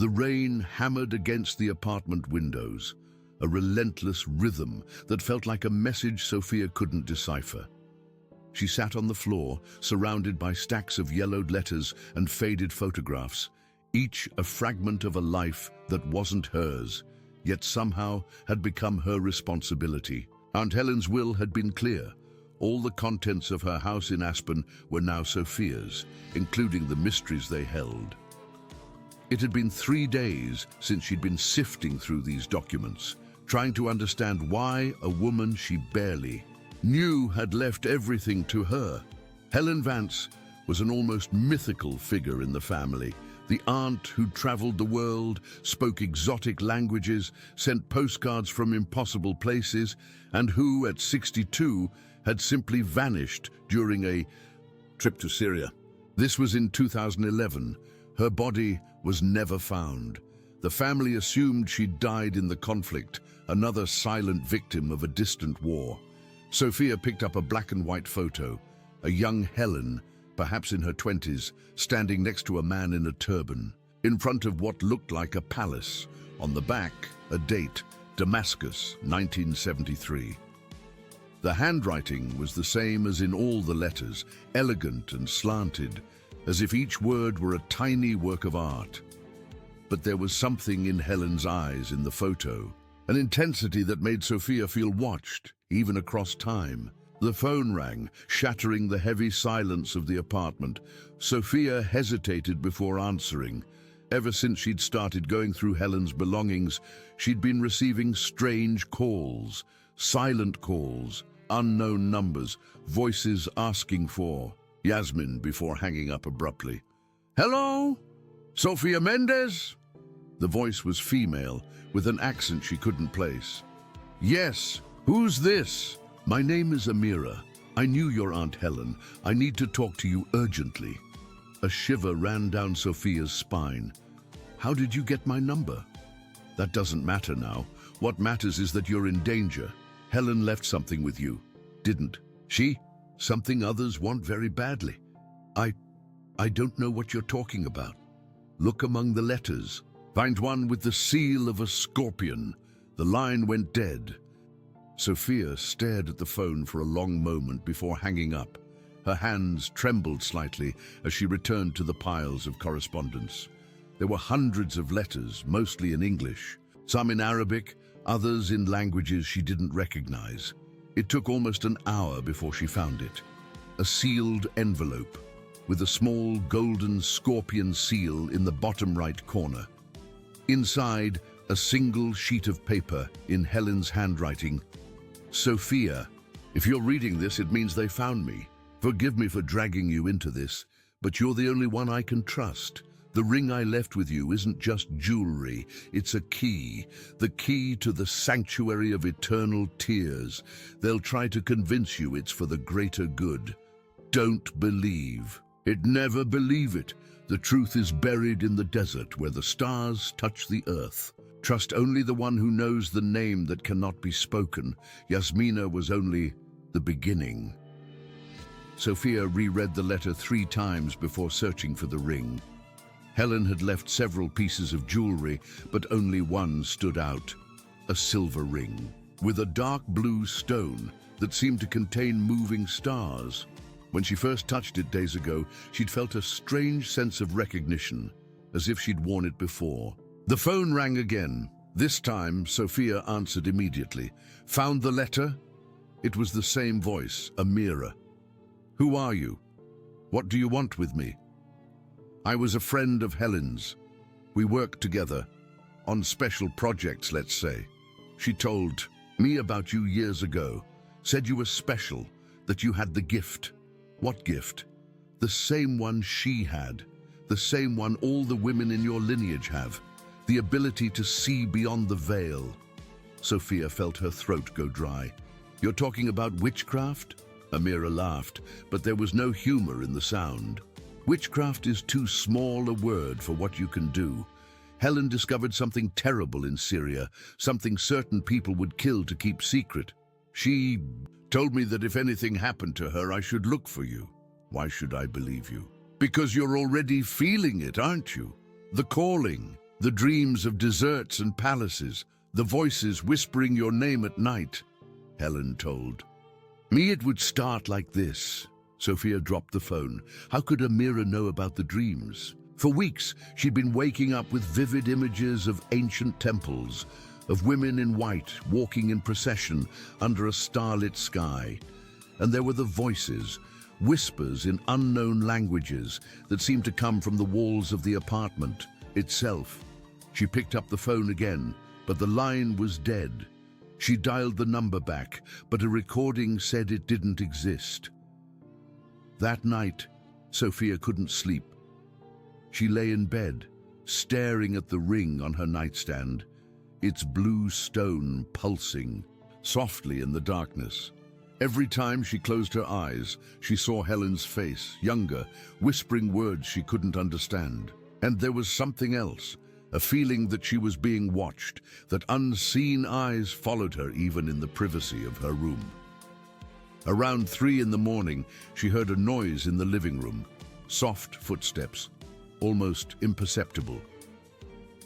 The rain hammered against the apartment windows, a relentless rhythm that felt like a message Sophia couldn't decipher. She sat on the floor, surrounded by stacks of yellowed letters and faded photographs, each a fragment of a life that wasn't hers, yet somehow had become her responsibility. Aunt Helen's will had been clear. All the contents of her house in Aspen were now Sophia's, including the mysteries they held. It had been 3 days since she'd been sifting through these documents, trying to understand why a woman she barely knew had left everything to her. Helen Vance was an almost mythical figure in the family, the aunt who traveled the world, spoke exotic languages, sent postcards from impossible places, and who, at 62, had simply vanished during a trip to Syria. This was in 2011. Her body was never found. The family assumed she'd died in the conflict, another silent victim of a distant war. Sophia picked up a black and white photo, a young Helen, perhaps in her 20s, standing next to a man in a turban, in front of what looked like a palace. On the back, a date, Damascus, 1973. The handwriting was the same as in all the letters, elegant and slanted, as if each word were a tiny work of art. But there was something in Helen's eyes in the photo, an intensity that made Sophia feel watched, even across time. The phone rang, shattering the heavy silence of the apartment. Sophia hesitated before answering. Ever since she'd started going through Helen's belongings, she'd been receiving strange calls, silent calls, unknown numbers, voices asking for Yasmin before hanging up abruptly. "Hello? Sophia Mendez?" The voice was female, with an accent she couldn't place. "Yes, who's this?" "My name is Amira. I knew your Aunt Helen. I need to talk to you urgently." A shiver ran down Sophia's spine. "How did you get my number?" "That doesn't matter now. What matters is that you're in danger. Helen left something with you, didn't she? Something others want very badly." I don't know what you're talking about." "Look among the letters. Find one with the seal of a scorpion." The line went dead. Sophia stared at the phone for a long moment before hanging up. Her hands trembled slightly as she returned to the piles of correspondence. There were hundreds of letters, mostly in English, some in Arabic, others in languages she didn't recognize. It took almost an hour before she found it. A sealed envelope with a small golden scorpion seal in the bottom right corner. Inside, a single sheet of paper in Helen's handwriting. "Sophia, if you're reading this, it means they found me. Forgive me for dragging you into this, but you're the only one I can trust. The ring I left with you isn't just jewelry, it's a key, the key to the sanctuary of eternal tears. They'll try to convince you it's for the greater good. Don't believe it, never believe it. The truth is buried in the desert where the stars touch the earth. Trust only the one who knows the name that cannot be spoken. Yasmina was only the beginning." Sophia reread the letter 3 times before searching for the ring. Helen had left several pieces of jewelry, but only one stood out, a silver ring, with a dark blue stone that seemed to contain moving stars. When she first touched it days ago, she'd felt a strange sense of recognition, as if she'd worn it before. The phone rang again. This time, Sophia answered immediately. "Found the letter?" It was the same voice, Amira. "Who are you? What do you want with me?" "I was a friend of Helen's. We worked together, on special projects, let's say. She told me about you years ago, said you were special, that you had the gift." "What gift?" "The same one she had, the same one all the women in your lineage have. The ability to see beyond the veil." Sophia felt her throat go dry. "You're talking about witchcraft?" Amira laughed, but there was no humor in the sound. "Witchcraft is too small a word for what you can do. Helen discovered something terrible in Syria, something certain people would kill to keep secret. She told me that if anything happened to her, I should look for you." "Why should I believe you?" "Because you're already feeling it, aren't you? The calling. The dreams of deserts and palaces, the voices whispering your name at night, Helen told. Me, it would start like this. Sophia dropped the phone. How could Amira know about the dreams? For weeks, she'd been waking up with vivid images of ancient temples, of women in white walking in procession under a starlit sky. And there were the voices, whispers in unknown languages that seemed to come from the walls of the apartment itself. She picked up the phone again, but the line was dead. She dialed the number back, but a recording said it didn't exist. That night, Sophia couldn't sleep. She lay in bed, staring at the ring on her nightstand, its blue stone pulsing softly in the darkness. Every time she closed her eyes, she saw Helen's face, younger, whispering words she couldn't understand. And there was something else. A feeling that she was being watched, that unseen eyes followed her even in the privacy of her room. Around 3 in the morning, she heard a noise in the living room. Soft footsteps, almost imperceptible.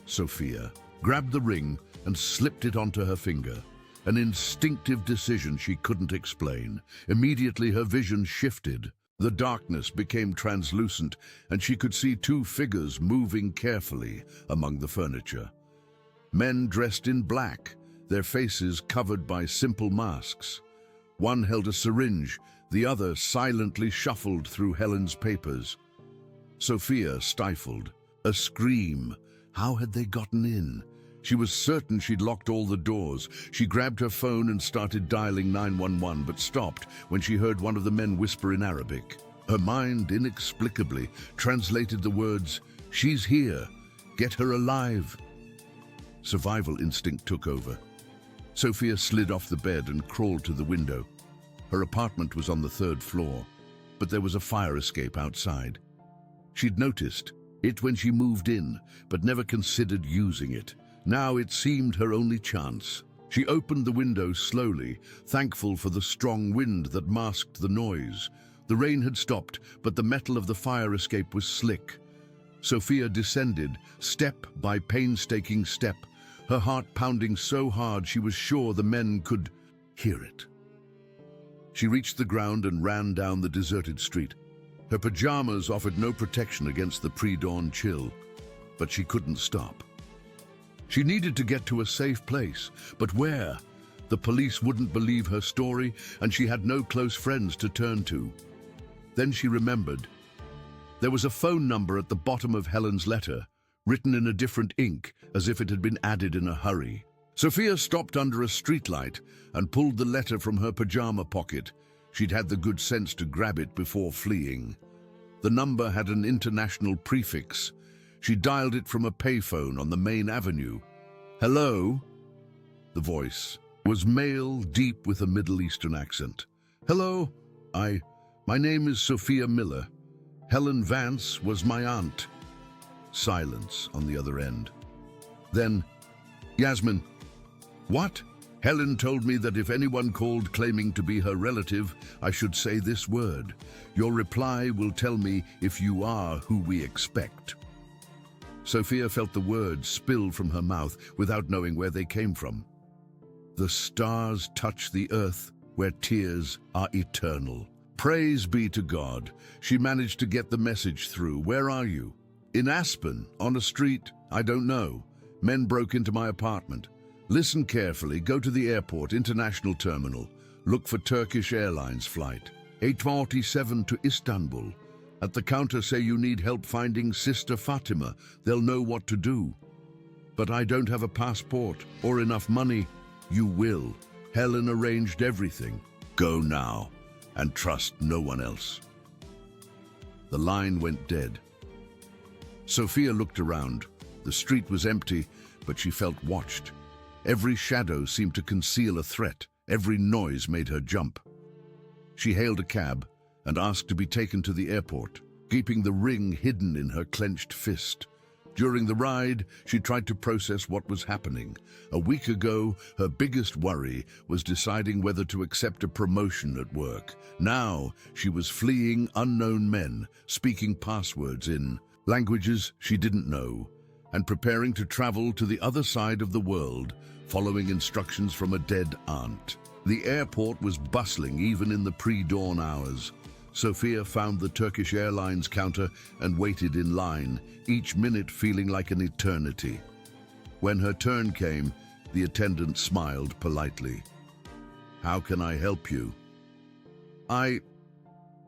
Sophia grabbed the ring and slipped it onto her finger. An instinctive decision she couldn't explain. Immediately her vision shifted. The darkness became translucent, and she could see 2 figures moving carefully among the furniture. Men dressed in black, their faces covered by simple masks. One held a syringe, the other silently shuffled through Helen's papers. Sophia stifled. A scream. How had they gotten in? She was certain she'd locked all the doors. She grabbed her phone and started dialing 911, but stopped when she heard one of the men whisper in Arabic. Her mind inexplicably translated the words, "She's here. Get her alive." Survival instinct took over. Sophia slid off the bed and crawled to the window. Her apartment was on the 3rd floor, but there was a fire escape outside. She'd noticed it when she moved in, but never considered using it. Now it seemed her only chance. She opened the window slowly, thankful for the strong wind that masked the noise. The rain had stopped, but the metal of the fire escape was slick. Sophia descended, step by painstaking step, her heart pounding so hard she was sure the men could hear it. She reached the ground and ran down the deserted street. Her pajamas offered no protection against the pre-dawn chill, but she couldn't stop. She needed to get to a safe place, but where? The police wouldn't believe her story, and she had no close friends to turn to. Then she remembered. There was a phone number at the bottom of Helen's letter, written in a different ink, as if it had been added in a hurry. Sophia stopped under a streetlight and pulled the letter from her pajama pocket. She'd had the good sense to grab it before fleeing. The number had an international prefix. She dialed it from a payphone on the main avenue. "Hello?" The voice was male, deep with a Middle Eastern accent. "Hello, my name is Sophia Miller. Helen Vance was my aunt." Silence on the other end. Then, "Yasmin." "What?" "Helen told me that if anyone called claiming to be her relative, I should say this word. Your reply will tell me if you are who we expect." Sophia felt the words spill from her mouth without knowing where they came from. "The stars touch the earth where tears are eternal." Praise be to God. She managed to get the message through. "Where are you?" "In Aspen, on a street, I don't know. Men broke into my apartment." "Listen carefully. Go to the airport, international terminal. Look for Turkish Airlines flight. 847 to Istanbul. At the counter say you need help finding Sister Fatima. They'll know what to do." "But I don't have a passport or enough money." "You will. Helen arranged everything. Go now and trust no one else." The line went dead. Sophia looked around. The street was empty, but she felt watched. Every shadow seemed to conceal a threat. Every noise made her jump. She hailed a cab and asked to be taken to the airport, keeping the ring hidden in her clenched fist. During the ride, she tried to process what was happening. A week ago, her biggest worry was deciding whether to accept a promotion at work. Now, she was fleeing unknown men, speaking passwords in languages she didn't know, and preparing to travel to the other side of the world, following instructions from a dead aunt. The airport was bustling even in the pre-dawn hours. Sophia found the Turkish Airlines counter and waited in line, each minute feeling like an eternity. When her turn came, the attendant smiled politely. "How can I help you?" I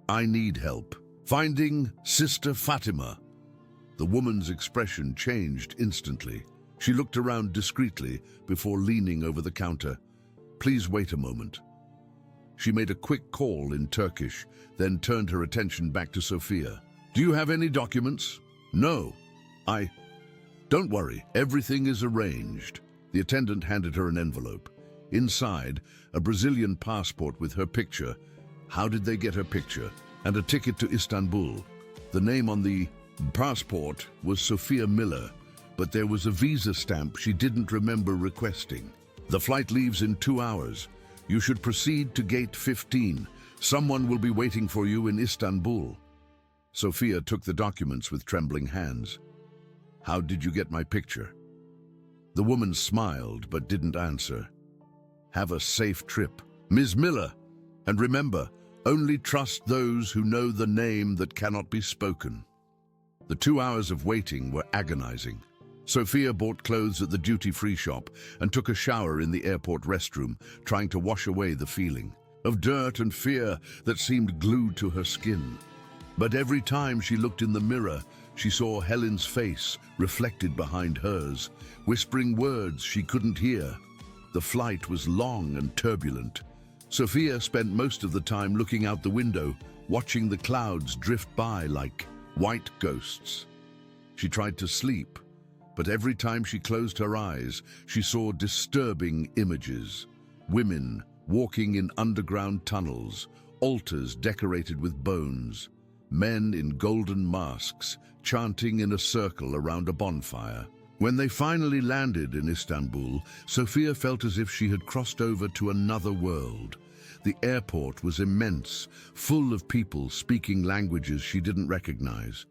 need help. Finding Sister Fatima." The woman's expression changed instantly. She looked around discreetly before leaning over the counter. "Please wait a moment." She made a quick call in Turkish, then turned her attention back to Sophia. "Do you have any documents?" "No. Don't worry, everything is arranged." The attendant handed her an envelope. Inside, a Brazilian passport with her picture. How did they get her picture? And a ticket to Istanbul. The name on the passport was Sophia Miller, but there was a visa stamp she didn't remember requesting. "The flight leaves in 2 hours. You should proceed to gate 15. Someone will be waiting for you in Istanbul." Sophia took the documents with trembling hands. "How did you get my picture?" The woman smiled but didn't answer. "Have a safe trip, Ms. Miller. And remember, only trust those who know the name that cannot be spoken." The 2 hours of waiting were agonizing. Sophia bought clothes at the duty-free shop and took a shower in the airport restroom, trying to wash away the feeling of dirt and fear that seemed glued to her skin. But every time she looked in the mirror, she saw Helen's face reflected behind hers, whispering words she couldn't hear. The flight was long and turbulent. Sophia spent most of the time looking out the window, watching the clouds drift by like white ghosts. She tried to sleep, but every time she closed her eyes, she saw disturbing images. Women walking in underground tunnels, altars decorated with bones, men in golden masks chanting in a circle around a bonfire. When they finally landed in Istanbul, Sophia felt as if she had crossed over to another world. The airport was immense, full of people speaking languages she didn't recognize.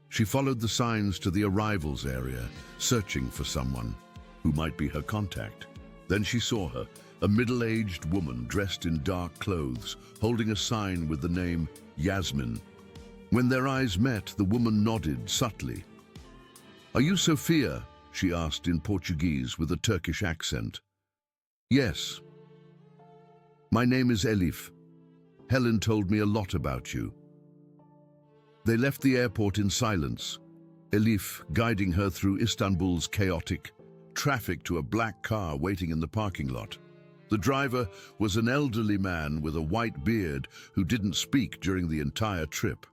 She followed the signs to the arrivals area, searching for someone who might be her contact. Then she saw her, a middle-aged woman dressed in dark clothes, holding a sign with the name Yasmin. When their eyes met, the woman nodded subtly. "Are you Sophia?" she asked in Portuguese with a Turkish accent. "Yes. My name is Elif. Helen told me a lot about you." They left the airport in silence, Elif guiding her through Istanbul's chaotic traffic to a black car waiting in the parking lot. The driver was an elderly man with a white beard who didn't speak during the entire trip.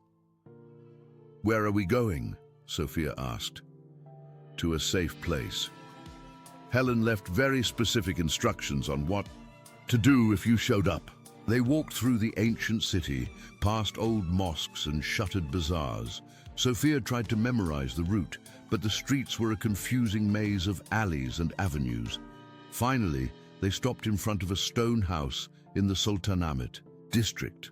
"Where are we going?" Sophia asked. "To a safe place." Helen left very specific instructions on what to do if you showed up. They walked through the ancient city, past old mosques and shuttered bazaars. Sophia tried to memorize the route, but the streets were a confusing maze of alleys and avenues. Finally, they stopped in front of a stone house in the Sultanahmet district.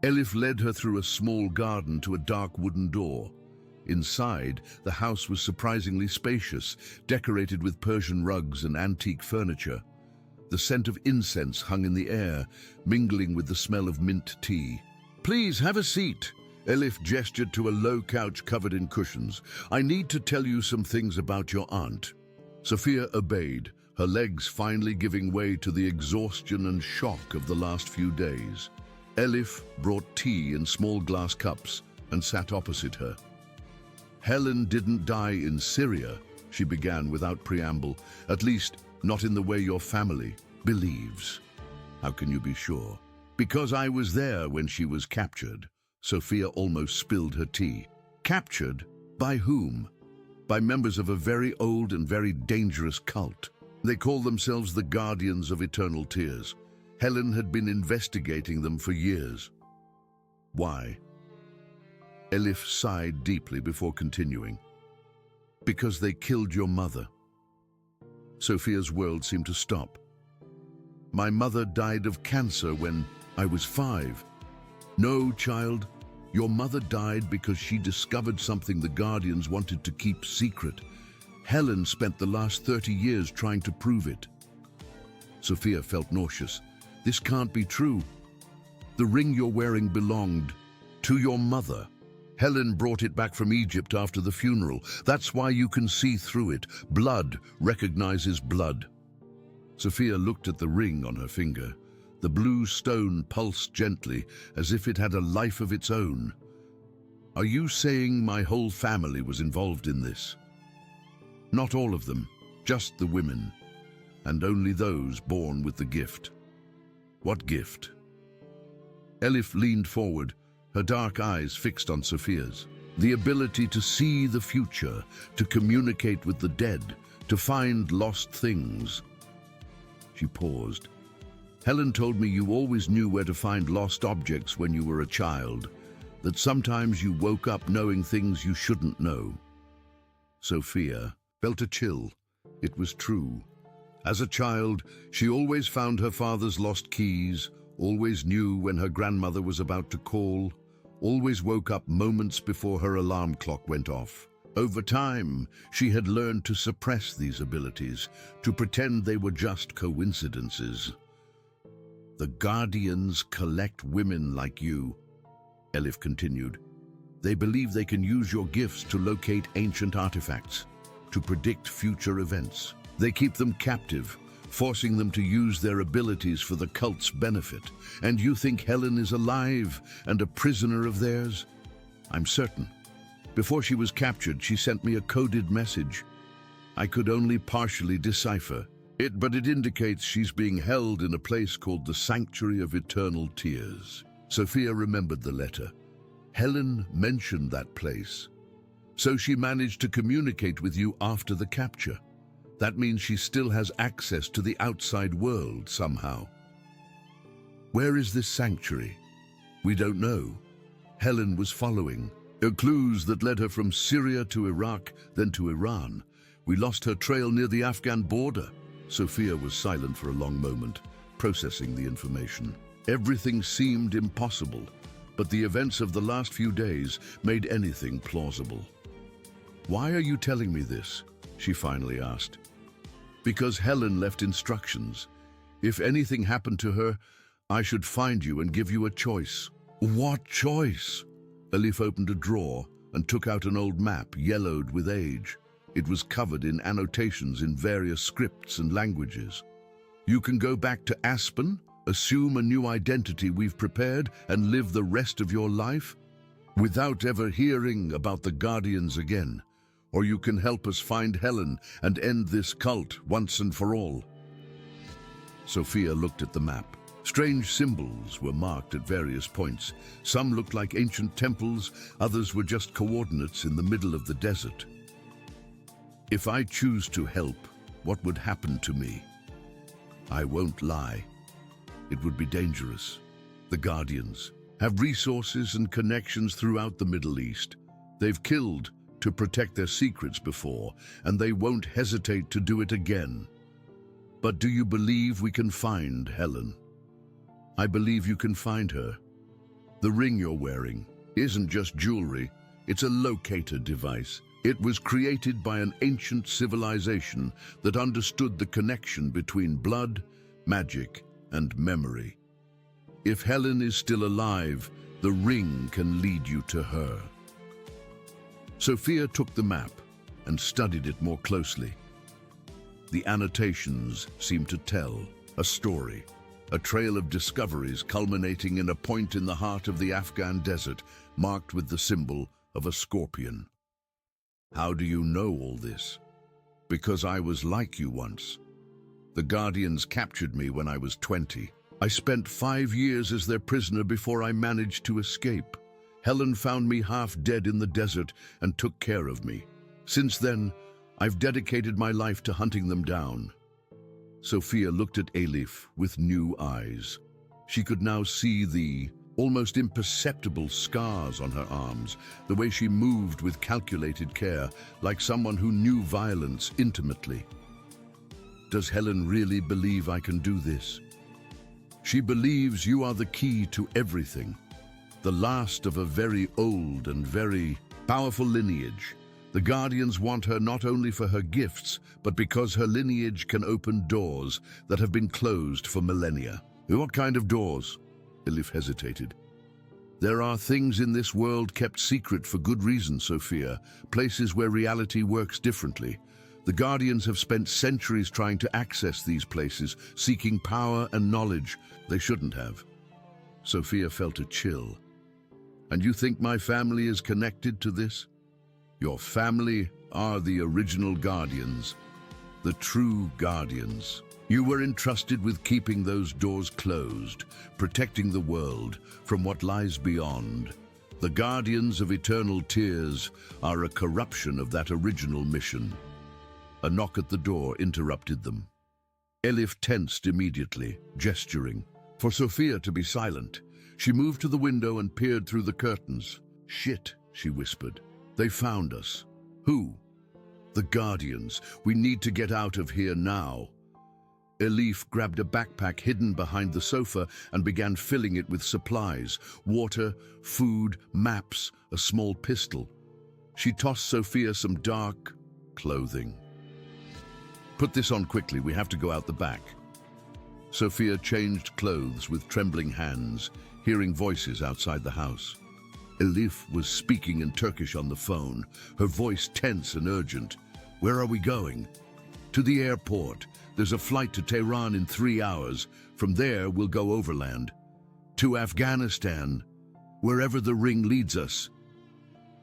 Elif led her through a small garden to a dark wooden door. Inside, the house was surprisingly spacious, decorated with Persian rugs and antique furniture. The scent of incense hung in the air, mingling with the smell of mint tea. "Please have a seat." Elif gestured to a low couch covered in cushions. "I need to tell you some things about your aunt." Sophia obeyed, her legs finally giving way to the exhaustion and shock of the last few days. Elif brought tea in small glass cups and sat opposite her. "Helen didn't die in Syria," she began without preamble, "at least not in the way your family believes." "How can you be sure?" "Because I was there when she was captured." Sophia almost spilled her tea. "Captured? By whom?" "By members of a very old and very dangerous cult. They call themselves the Guardians of Eternal Tears. Helen had been investigating them for years." "Why?" Elif sighed deeply before continuing. "Because they killed your mother." Sophia's world seemed to stop. "My mother died of cancer when I was 5. "No, child. Your mother died because she discovered something the Guardians wanted to keep secret. Helen spent the last 30 years trying to prove it. Sophia felt nauseous. This can't be true. The ring you're wearing belonged to your mother. Helen brought it back from Egypt after the funeral. That's why you can see through it. Blood recognizes blood. Sophia looked at the ring on her finger. The blue stone pulsed gently, as if it had a life of its own. Are you saying my whole family was involved in this? Not all of them, just the women, and only those born with the gift. What gift? Elif leaned forward, her dark eyes fixed on Sophia's. The ability to see the future, to communicate with the dead, to find lost things. She paused. Helen told me you always knew where to find lost objects when you were a child, that sometimes you woke up knowing things you shouldn't know. Sophia felt a chill. It was true. As a child, she always found her father's lost keys, always knew when her grandmother was about to call, always woke up moments before her alarm clock went off. Over time, she had learned to suppress these abilities, to pretend they were just coincidences. The Guardians collect women like you, Elif continued. They believe they can use your gifts to locate ancient artifacts, to predict future events. They keep them captive, forcing them to use their abilities for the cult's benefit. And you think Helen is alive and a prisoner of theirs? I'm certain. Before she was captured, she sent me a coded message. I could only partially decipher it, but it indicates she's being held in a place called the Sanctuary of Eternal Tears. Sophia remembered the letter. Helen mentioned that place. So she managed to communicate with you after the capture. That means she still has access to the outside world somehow. Where is this sanctuary? We don't know. Helen was following clues that led her from Syria to Iraq, then to Iran. We lost her trail near the Afghan border. Sophia was silent for a long moment, processing the information. Everything seemed impossible, but the events of the last few days made anything plausible. Why are you telling me this? She finally asked. Because Helen left instructions. If anything happened to her, I should find you and give you a choice. What choice? Elif opened a drawer and took out an old map, yellowed with age. It was covered in annotations in various scripts and languages. You can go back to Aspen, assume a new identity we've prepared, and live the rest of your life without ever hearing about the Guardians again. Or you can help us find Helen and end this cult once and for all. Sophia looked at the map. Strange symbols were marked at various points. Some looked like ancient temples, others were just coordinates in the middle of the desert. If I choose to help, what would happen to me? I won't lie. It would be dangerous. The Guardians have resources and connections throughout the Middle East. They've killed to protect their secrets before, and they won't hesitate to do it again. But do you believe we can find Helen? I believe you can find her. The ring you're wearing isn't just jewelry, it's a locator device. It was created by an ancient civilization that understood the connection between blood, magic, and memory. If Helen is still alive, the ring can lead you to her. Sophia took the map and studied it more closely. The annotations seemed to tell a story, a trail of discoveries culminating in a point in the heart of the Afghan desert, marked with the symbol of a scorpion. How do you know all this? Because I was like you once. The Guardians captured me when I was 20. I spent 5 years as their prisoner before I managed to escape. Helen found me half dead in the desert and took care of me. Since then, I've dedicated my life to hunting them down. Sophia looked at Elif with new eyes. She could now see the almost imperceptible scars on her arms, the way she moved with calculated care, like someone who knew violence intimately. Does Helen really believe I can do this? She believes you are the key to everything, the last of a very old and very powerful lineage, The Guardians want her not only for her gifts, but because her lineage can open doors that have been closed for millennia. What kind of doors? Elif hesitated. There are things in this world kept secret for good reason, Sophia, places where reality works differently. The Guardians have spent centuries trying to access these places, seeking power and knowledge. They shouldn't have. Sophia felt a chill. And you think my family is connected to this? Your family are the original Guardians, the true Guardians. You were entrusted with keeping those doors closed, protecting the world from what lies beyond. The Guardians of Eternal Tears are a corruption of that original mission. A knock at the door interrupted them. Elif tensed immediately, gesturing for Sophia to be silent. She moved to the window and peered through the curtains. "Shit," she whispered. "They found us." "Who?" "The Guardians. We need to get out of here now." Elif grabbed a backpack hidden behind the sofa and began filling it with supplies: water, food, maps, a small pistol. She tossed Sophia some dark clothing. "Put this on quickly, we have to go out the back." Sophia changed clothes with trembling hands, hearing voices outside the house. Elif was speaking in Turkish on the phone, her voice tense and urgent. "Where are we going?" "To the airport. There's a flight to Tehran in 3 hours. From there, we'll go overland. To Afghanistan, wherever the ring leads us."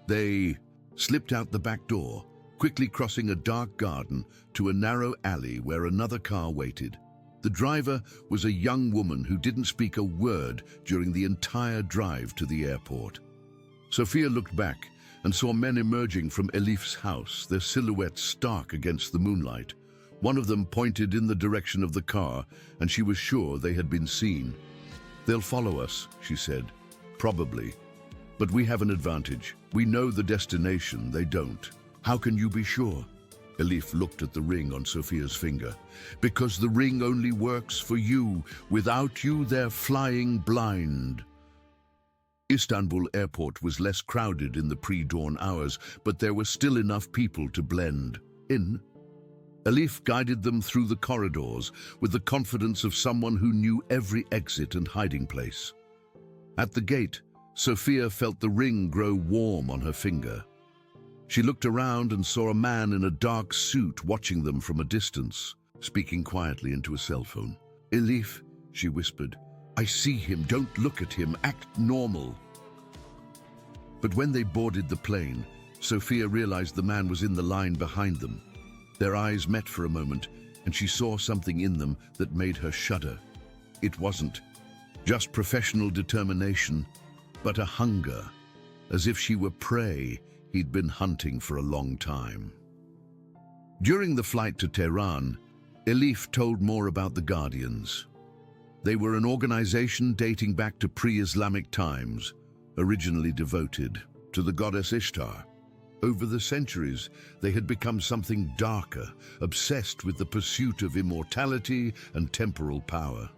They slipped out the back door, quickly crossing a dark garden to a narrow alley where another car waited. The driver was a young woman who didn't speak a word during the entire drive to the airport. Sophia looked back and saw men emerging from Elif's house, their silhouettes stark against the moonlight. One of them pointed in the direction of the car, and she was sure they had been seen. "They'll follow us," she said. "Probably. But we have an advantage. We know the destination, they don't." "How can you be sure?" Elif looked at the ring on Sophia's finger. "Because the ring only works for you. Without you, they're flying blind." Istanbul airport was less crowded in the pre-dawn hours, but there were still enough people to blend in. Elif guided them through the corridors with the confidence of someone who knew every exit and hiding place. At the gate, Sophia felt the ring grow warm on her finger. She looked around and saw a man in a dark suit watching them from a distance, speaking quietly into a cell phone. "Elif," she whispered, "I see him. Don't look at him. Act normal." But when they boarded the plane, Sophia realized the man was in the line behind them. Their eyes met for a moment, and she saw something in them that made her shudder. It wasn't just professional determination, but a hunger, as if she were prey he'd been hunting for a long time. During the flight to Tehran, Elif told more about the Guardians. They were an organization dating back to pre-Islamic times, originally devoted to the goddess Ishtar. Over the centuries, they had become something darker, obsessed with the pursuit of immortality and temporal power.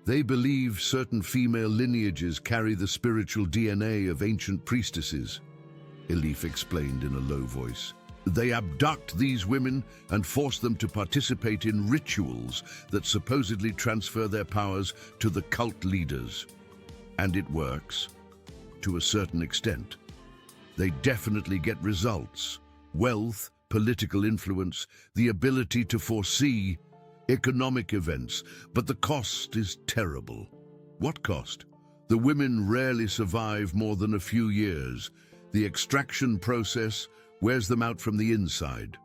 They believe certain female lineages carry the spiritual DNA of ancient priestesses, Elif explained in a low voice. They abduct these women and force them to participate in rituals that supposedly transfer their powers to the cult leaders. And it works, to a certain extent. They definitely get results: wealth, political influence, the ability to foresee economic events, but the cost is terrible. What cost? The women rarely survive more than a few years. The extraction process wears them out from the inside.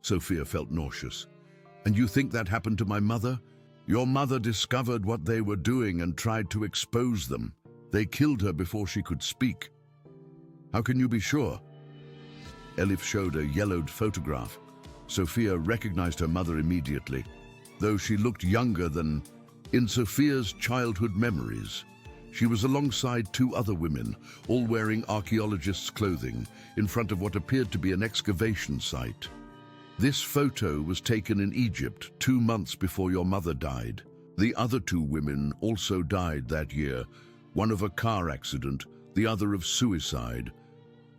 Sophia felt nauseous. "And you think that happened to my mother? Your mother discovered what they were doing and tried to expose them. They killed her before she could speak." "How can you be sure?" Elif showed a yellowed photograph. Sophia recognized her mother immediately, though she looked younger than in Sophia's childhood memories. She was alongside 2 other women, all wearing archaeologists' clothing, in front of what appeared to be an excavation site. "This photo was taken in Egypt 2 months before your mother died. The other 2 women also died that year, one of a car accident, the other of suicide.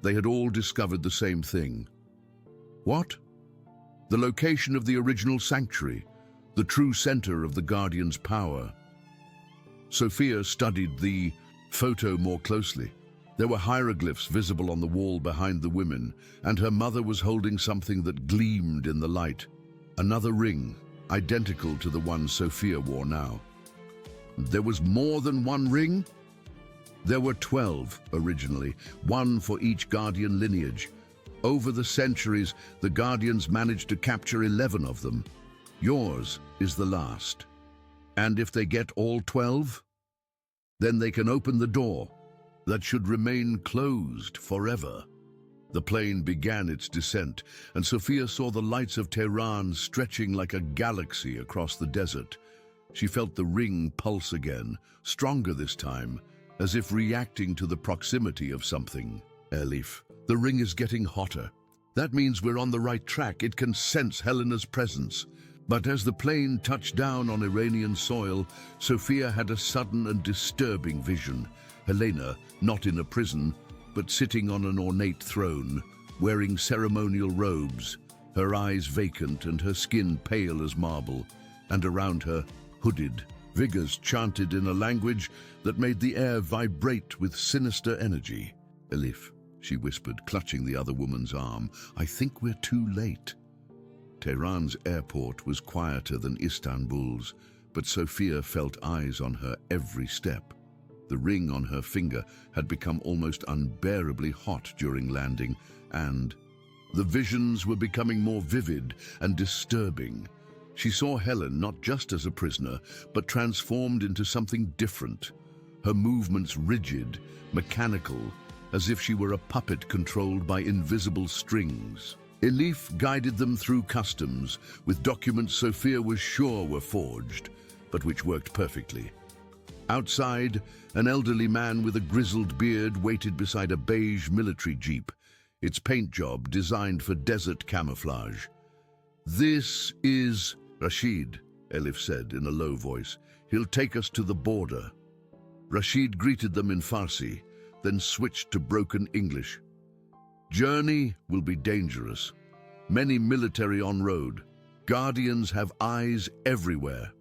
they had all discovered the same thing. What? The location of the original sanctuary, the true center of the Guardian's power. Sophia studied the photo more closely. There were hieroglyphs visible on the wall behind the women, and her mother was holding something that gleamed in the light. Another ring, identical to the one Sophia wore now. There was more than one ring? There were 12 originally, one for each Guardian lineage. Over the centuries, the Guardians managed to capture 11 of them. Yours is the last. And if they get all 12, then they can open the door that should remain closed forever. The plane began its descent, and Sophia saw the lights of Tehran stretching like a galaxy across the desert. She felt the ring pulse again, stronger this time, as if reacting to the proximity of something. Elif, the ring is getting hotter. That means we're on the right track. It can sense Helena's presence. But as the plane touched down on Iranian soil, Sophia had a sudden and disturbing vision. Helena, not in a prison, but sitting on an ornate throne, wearing ceremonial robes, her eyes vacant and her skin pale as marble, and around her, hooded, figures chanted in a language that made the air vibrate with sinister energy. Elif, she whispered, clutching the other woman's arm, I think we're too late. Tehran's airport was quieter than Istanbul's, but Sophia felt eyes on her every step. The ring on her finger had become almost unbearably hot during landing, and the visions were becoming more vivid and disturbing. She saw Helen not just as a prisoner, but transformed into something different. Her movements rigid, mechanical, as if she were a puppet controlled by invisible strings. Elif guided them through customs, with documents Sophia was sure were forged, but which worked perfectly. Outside, an elderly man with a grizzled beard waited beside a beige military jeep, its paint job designed for desert camouflage. This is Rashid, Elif said in a low voice. He'll take us to the border. Rashid greeted them in Farsi, then switched to broken English. Journey will be dangerous. Many military en route. Guardians have eyes everywhere.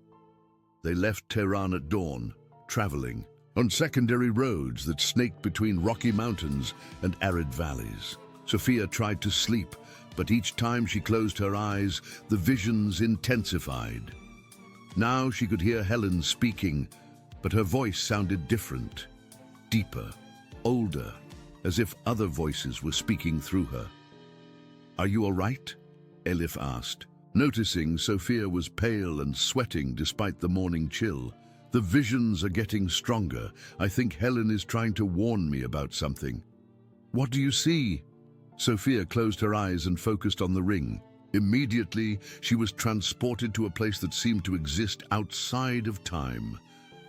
They left Tehran at dawn, traveling on secondary roads that snaked between rocky mountains and arid valleys. Sophia tried to sleep, but each time she closed her eyes, the visions intensified. Now she could hear Helen speaking, but her voice sounded different, deeper, older, as if other voices were speaking through her. Are you all right? Elif asked. Noticing Sophia was pale and sweating despite the morning chill. The visions are getting stronger. I think Helen is trying to warn me about something. What do you see? Sophia closed her eyes and focused on the ring. Immediately, she was transported to a place that seemed to exist outside of time.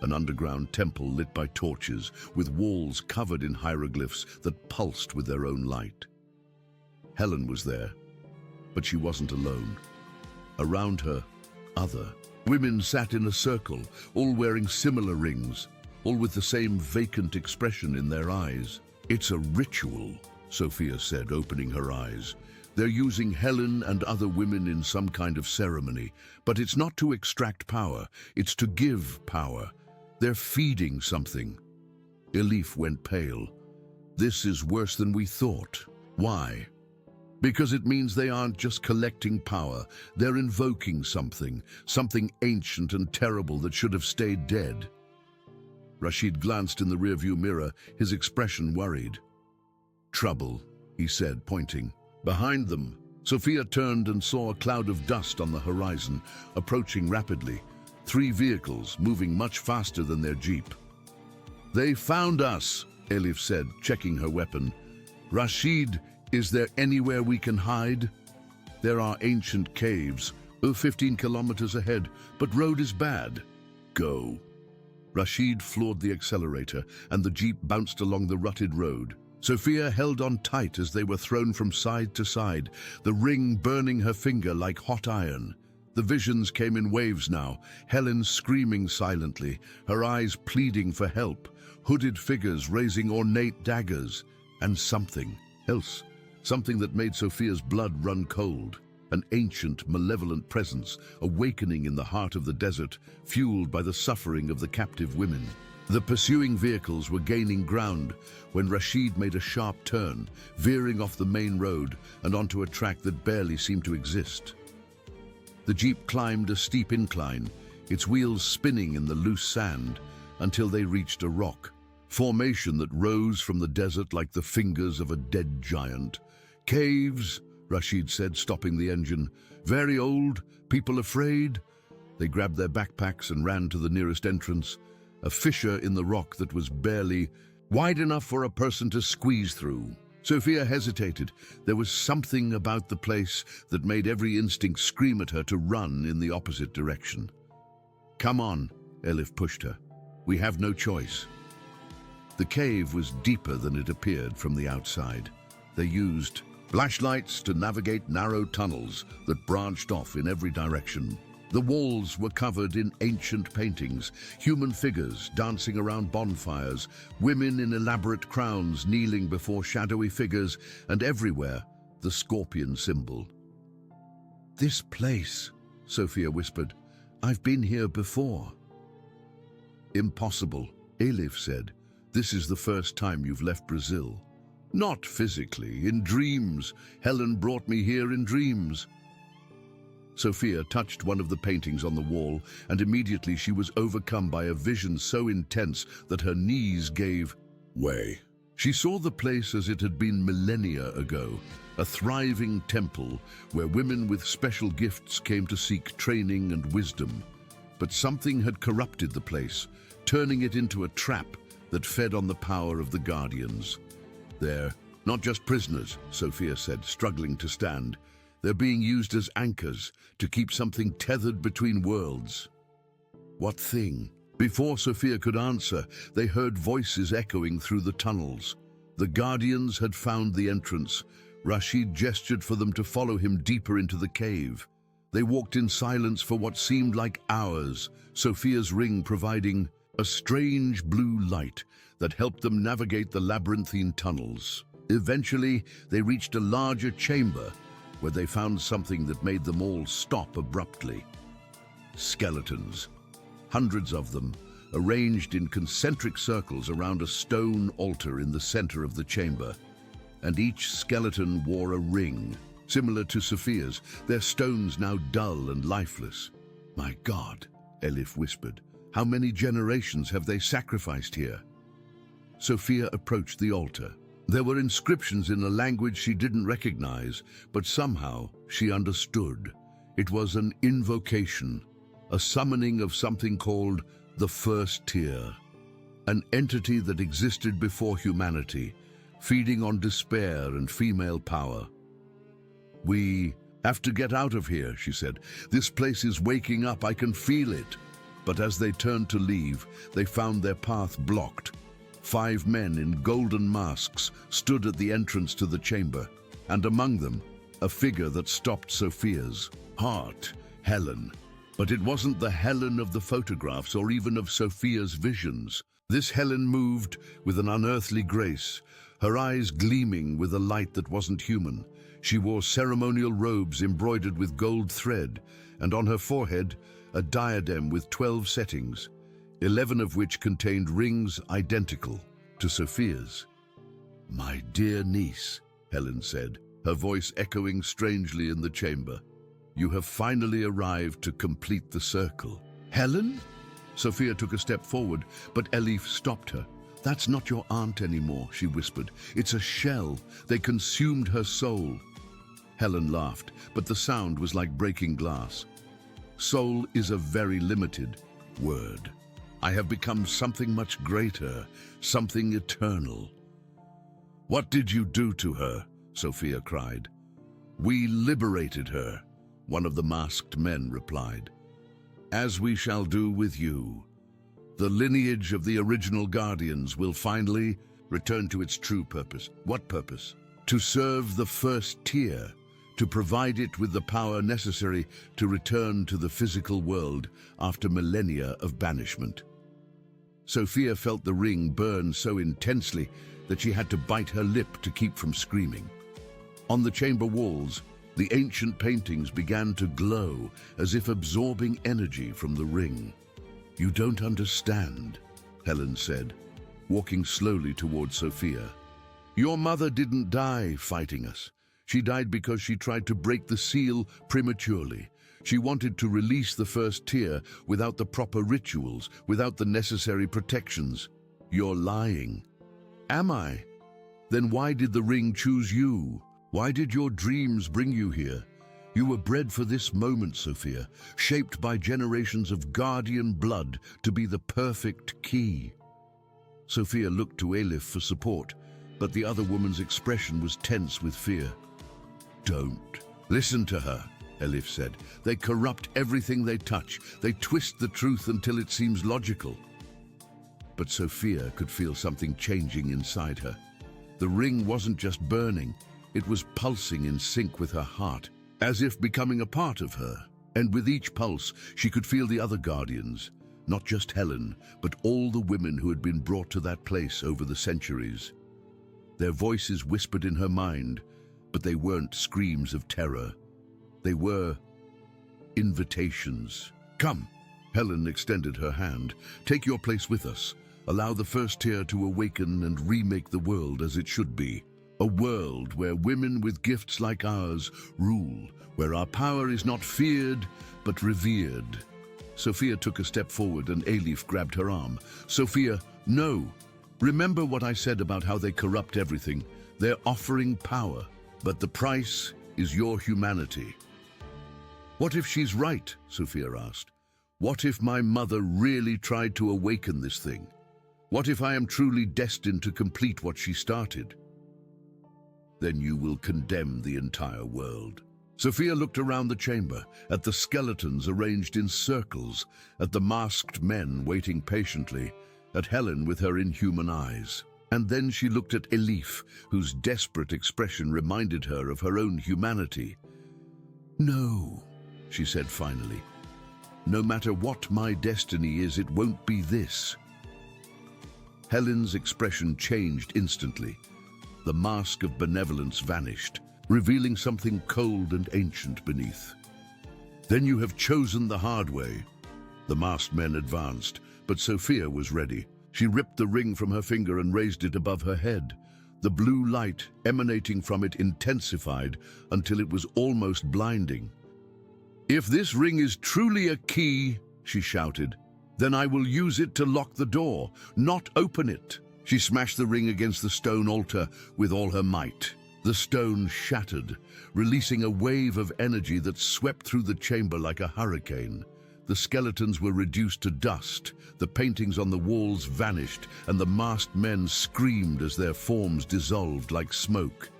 An underground temple lit by torches, with walls covered in hieroglyphs that pulsed with their own light. Helen was there, but she wasn't alone. Around her, other women sat in a circle, all wearing similar rings, all with the same vacant expression in their eyes. It's a ritual, Sophia said, opening her eyes. They're using Helen and other women in some kind of ceremony, but it's not to extract power, it's to give power. They're feeding something. Elif went pale. This is worse than we thought. Why? Because it means they aren't just collecting power, they're invoking something ancient and terrible that should have stayed dead. Rashid glanced in the rearview mirror, his expression worried. Trouble, he said, pointing. Behind them, Sophia turned and saw a cloud of dust on the horizon, approaching rapidly. 3 vehicles, moving much faster than their jeep. They found us, Elif said, checking her weapon. Rashid, is there anywhere we can hide? There are ancient caves, 15 kilometers ahead, but road is bad. Go. Rashid floored the accelerator, and the jeep bounced along the rutted road. Sophia held on tight as they were thrown from side to side, the ring burning her finger like hot iron. The visions came in waves now, Helen screaming silently, her eyes pleading for help, hooded figures raising ornate daggers, and something else, something that made Sophia's blood run cold. An ancient, malevolent presence awakening in the heart of the desert, fueled by the suffering of the captive women. The pursuing vehicles were gaining ground when Rashid made a sharp turn, veering off the main road and onto a track that barely seemed to exist. The jeep climbed a steep incline, its wheels spinning in the loose sand, until they reached a rock formation that rose from the desert like the fingers of a dead giant. "Caves," Rashid said, stopping the engine. "Very old, people afraid." They grabbed their backpacks and ran to the nearest entrance, a fissure in the rock that was barely wide enough for a person to squeeze through. Sophia hesitated. There was something about the place that made every instinct scream at her to run in the opposite direction. "Come on," Elif pushed her. "We have no choice." The cave was deeper than it appeared from the outside. They used flashlights to navigate narrow tunnels that branched off in every direction. The walls were covered in ancient paintings, human figures dancing around bonfires, women in elaborate crowns kneeling before shadowy figures, and everywhere the scorpion symbol. "This place," Sophia whispered. "I've been here before." "Impossible," Elif said. "This is the first time you've left Brazil." "Not physically, in dreams. Helen brought me here in dreams." Sophia touched one of the paintings on the wall, and immediately she was overcome by a vision so intense that her knees gave way. She saw the place as it had been millennia ago, a thriving temple where women with special gifts came to seek training and wisdom. But something had corrupted the place, turning it into a trap that fed on the power of the guardians. "They're not just prisoners," Sophia said, struggling to stand. "They're being used as anchors to keep something tethered between worlds." "What thing?" Before Sophia could answer, they heard voices echoing through the tunnels. The guardians had found the entrance. Rashid gestured for them to follow him deeper into the cave. They walked in silence for what seemed like hours, Sophia's ring providing a strange blue light that helped them navigate the labyrinthine tunnels. Eventually, they reached a larger chamber where they found something that made them all stop abruptly. Skeletons, hundreds of them, arranged in concentric circles around a stone altar in the center of the chamber. And each skeleton wore a ring, similar to Sophia's, their stones now dull and lifeless. "My God," Elif whispered. "How many generations have they sacrificed here?" Sophia approached the altar. There were inscriptions in a language she didn't recognize, but somehow she understood. It was an invocation, a summoning of something called the First Tier, an entity that existed before humanity, feeding on despair and female power. "We have to get out of here," she said. "This place is waking up, I can feel it." But as they turned to leave, they found their path blocked. 5 men in golden masks stood at the entrance to the chamber, and among them, a figure that stopped Sophia's heart, Helen. But it wasn't the Helen of the photographs or even of Sophia's visions. This Helen moved with an unearthly grace, her eyes gleaming with a light that wasn't human. She wore ceremonial robes embroidered with gold thread, and on her forehead, a diadem with 12 settings, 11 of which contained rings identical to Sophia's. "My dear niece," Helen said, her voice echoing strangely in the chamber. "You have finally arrived to complete the circle." "Helen?" Sophia took a step forward, but Elif stopped her. "That's not your aunt anymore," she whispered. "It's a shell. They consumed her soul." Helen laughed, but the sound was like breaking glass. "Soul is a very limited word. I have become something much greater, something eternal." "What did you do to her?" Sophia cried. "We liberated her," one of the masked men replied. "As we shall do with you. The lineage of the original guardians will finally return to its true purpose." "What purpose?" "To serve the First Tier, to provide it with the power necessary to return to the physical world after millennia of banishment." Sophia felt the ring burn so intensely that she had to bite her lip to keep from screaming. On the chamber walls, the ancient paintings began to glow as if absorbing energy from the ring. "You don't understand," Helen said, walking slowly towards Sophia. "Your mother didn't die fighting us. She died because she tried to break the seal prematurely. She wanted to release the first tear without the proper rituals, without the necessary protections. You're lying." "Am I? Then why did the ring choose you? Why did your dreams bring you here? You were bred for this moment, Sophia, shaped by generations of guardian blood to be the perfect key." Sophia looked to Elif for support, but the other woman's expression was tense with fear. "Don't listen to her," Elif said. "They corrupt everything they touch. They twist the truth until it seems logical." But Sophia could feel something changing inside her. The ring wasn't just burning, it was pulsing in sync with her heart, as if becoming a part of her. And with each pulse, she could feel the other guardians, not just Helen, but all the women who had been brought to that place over the centuries. Their voices whispered in her mind, but they weren't screams of terror. They were invitations. "Come," Helen extended her hand. "Take your place with us. Allow the first tear to awaken and remake the world as it should be. A world where women with gifts like ours rule, where our power is not feared, but revered." Sophia took a step forward and Elif grabbed her arm. "Sophia, no. Remember what I said about how they corrupt everything. They're offering power, but the price is your humanity." "What if she's right?" Sophia asked. "What if my mother really tried to awaken this thing? What if I am truly destined to complete what she started?" "Then you will condemn the entire world." Sophia looked around the chamber, at the skeletons arranged in circles, at the masked men waiting patiently, at Helen with her inhuman eyes. And then she looked at Elif, whose desperate expression reminded her of her own humanity. "No," she said finally. "No matter what my destiny is, it won't be this." Helen's expression changed instantly. The mask of benevolence vanished, revealing something cold and ancient beneath. "Then you have chosen the hard way." The masked men advanced, but Sophia was ready. She ripped the ring from her finger and raised it above her head. The blue light emanating from it intensified until it was almost blinding. "If this ring is truly a key," she shouted, "then I will use it to lock the door, not open it." She smashed the ring against the stone altar with all her might. The stone shattered, releasing a wave of energy that swept through the chamber like a hurricane. The skeletons were reduced to dust, the paintings on the walls vanished, and the masked men screamed as their forms dissolved like smoke.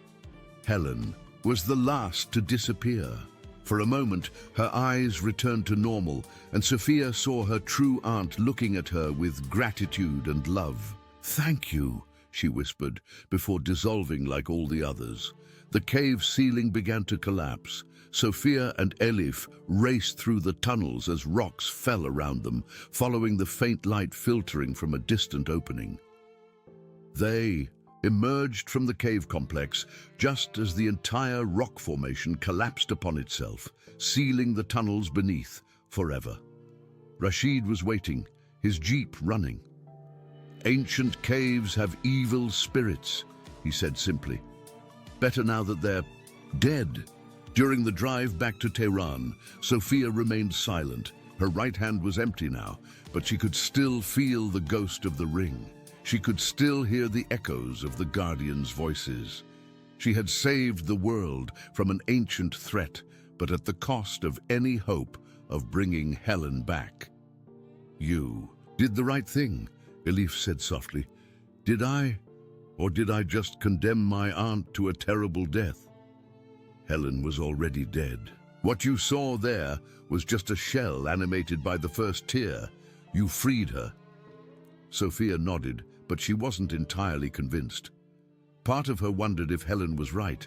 Helen was the last to disappear. For a moment, her eyes returned to normal, and Sophia saw her true aunt looking at her with gratitude and love. "Thank you," she whispered, before dissolving like all the others. The cave ceiling began to collapse. Sophia and Elif raced through the tunnels as rocks fell around them, following the faint light filtering from a distant opening. They emerged from the cave complex just as the entire rock formation collapsed upon itself, sealing the tunnels beneath forever. Rashid was waiting, his jeep running. "Ancient caves have evil spirits," he said simply. "Better now that they're dead." During the drive back to Tehran, Sophia remained silent. Her right hand was empty now, but she could still feel the ghost of the ring. She could still hear the echoes of the Guardians' voices. She had saved the world from an ancient threat, but at the cost of any hope of bringing Helen back. "You did the right thing," Elif said softly. "Did I? Or did I just condemn my aunt to a terrible death?" Helen was already dead. "What you saw there was just a shell animated by the first tear. You freed her." Sophia nodded, but she wasn't entirely convinced. Part of her wondered if Helen was right,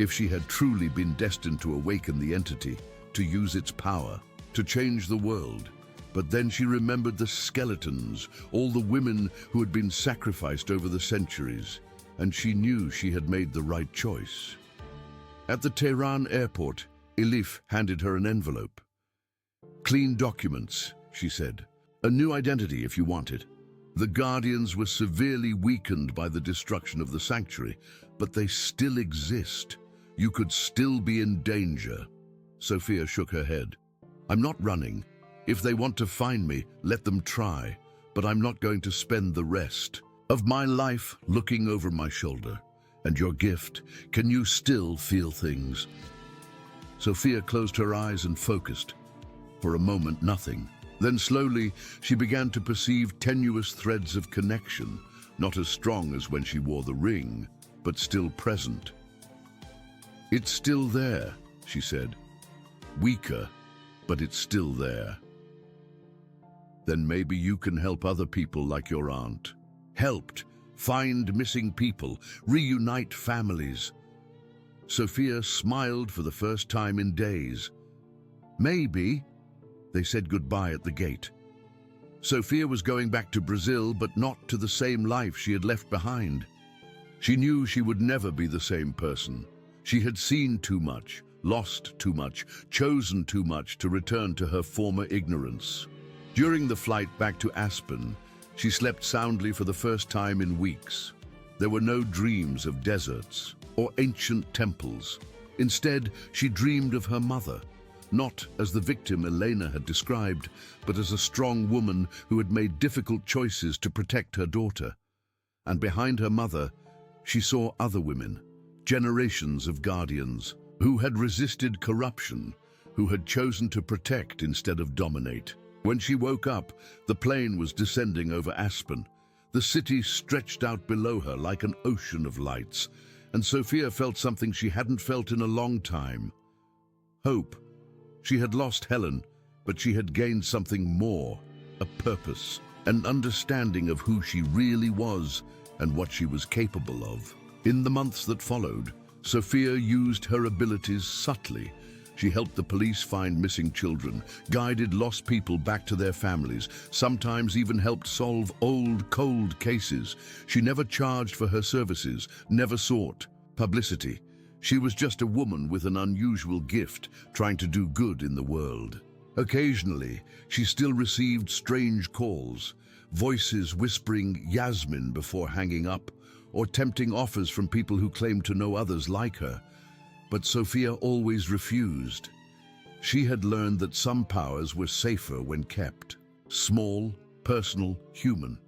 if she had truly been destined to awaken the entity, to use its power, to change the world. But then she remembered the skeletons, all the women who had been sacrificed over the centuries. and she knew she had made the right choice. At the Tehran airport, Elif handed her an envelope. "Clean documents," she said. "A new identity if you want it." The Guardians were severely weakened by the destruction of the sanctuary, but they still exist. You could still be in danger. Sophia shook her head. "I'm not running. If they want to find me, let them try, but I'm not going to spend the rest of my life looking over my shoulder. And your gift, can you still feel things?" Sophia closed her eyes and focused. For a moment, nothing. Then slowly, she began to perceive tenuous threads of connection, not as strong as when she wore the ring, but still present. "It's still there," she said. "Weaker, but it's still there." "Then maybe you can help other people like your aunt. Helped, find missing people, reunite families." Sophia smiled for the first time in days. "Maybe." They said goodbye at the gate. Sophia was going back to Brazil, but not to the same life she had left behind. She knew she would never be the same person. She had seen too much, lost too much, chosen too much to return to her former ignorance. During the flight back to Aspen, she slept soundly for the first time in weeks. There were no dreams of deserts or ancient temples. Instead, she dreamed of her mother, not as the victim Elena had described, but as a strong woman who had made difficult choices to protect her daughter. And behind her mother, she saw other women, generations of guardians, who had resisted corruption, who had chosen to protect instead of dominate. When she woke up, the plane was descending over Aspen. The city stretched out below her like an ocean of lights, and Sophia felt something she hadn't felt in a long time. Hope. She had lost Helen, but she had gained something more, a purpose, an understanding of who she really was and what she was capable of. In the months that followed, Sophia used her abilities subtly. She helped the police find missing children, guided lost people back to their families, sometimes even helped solve old, cold cases. She never charged for her services, never sought publicity. She was just a woman with an unusual gift, trying to do good in the world. Occasionally, she still received strange calls, voices whispering Yasmin before hanging up, or tempting offers from people who claimed to know others like her. But Sophia always refused. She had learned that some powers were safer when kept. Small, personal, human.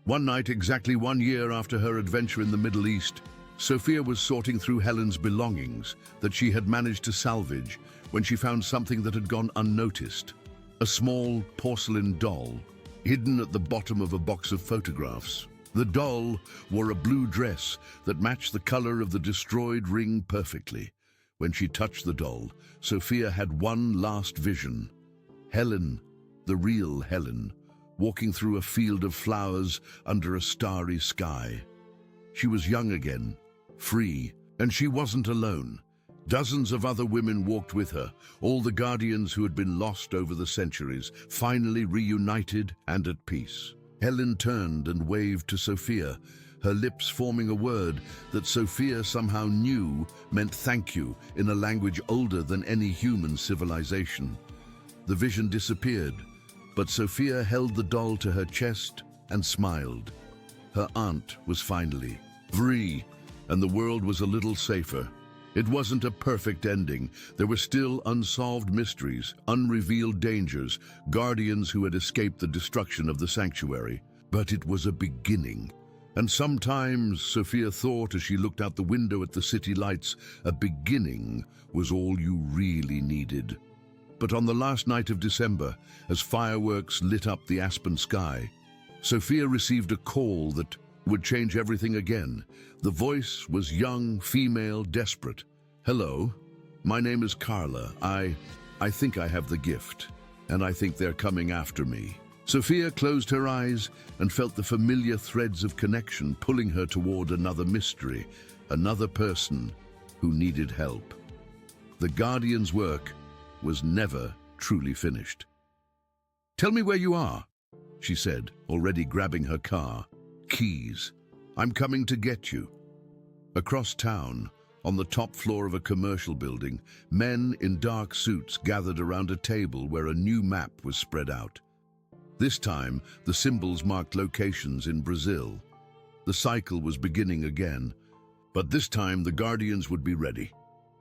One night, exactly 1 year after her adventure in the Middle East, Sophia was sorting through Helen's belongings that she had managed to salvage when she found something that had gone unnoticed. A small porcelain doll, hidden at the bottom of a box of photographs. The doll wore a blue dress that matched the color of the destroyed ring perfectly. When she touched the doll, Sophia had one last vision. Helen, the real Helen, walking through a field of flowers under a starry sky. She was young again, free, and she wasn't alone. Dozens of other women walked with her, all the guardians who had been lost over the centuries, finally reunited and at peace. Helen turned and waved to Sophia, her lips forming a word that Sophia somehow knew meant thank you in a language older than any human civilization. The vision disappeared, but Sophia held the doll to her chest and smiled. Her aunt was finally free, and the world was a little safer. It wasn't a perfect ending. There were still unsolved mysteries, unrevealed dangers, guardians who had escaped the destruction of the sanctuary. But it was a beginning. And sometimes, Sophia thought as she looked out the window at the city lights, a beginning was all you really needed. But on the last night of December, as fireworks lit up the Aspen sky, Sophia received a call that would change everything again. The voice was young, female, desperate. "Hello, my name is Carla. I think I have the gift, and I think they're coming after me." Sophia closed her eyes and felt the familiar threads of connection pulling her toward another mystery, another person who needed help. The Guardian's work was never truly finished. "Tell me where you are," she said, already grabbing her car. "Keys. I'm coming to get you. Across town, on the top floor of a commercial building, men in dark suits gathered around a table where a new map was spread out. This time, the symbols marked locations in Brazil. The cycle was beginning again, but this time the Guardians would be ready.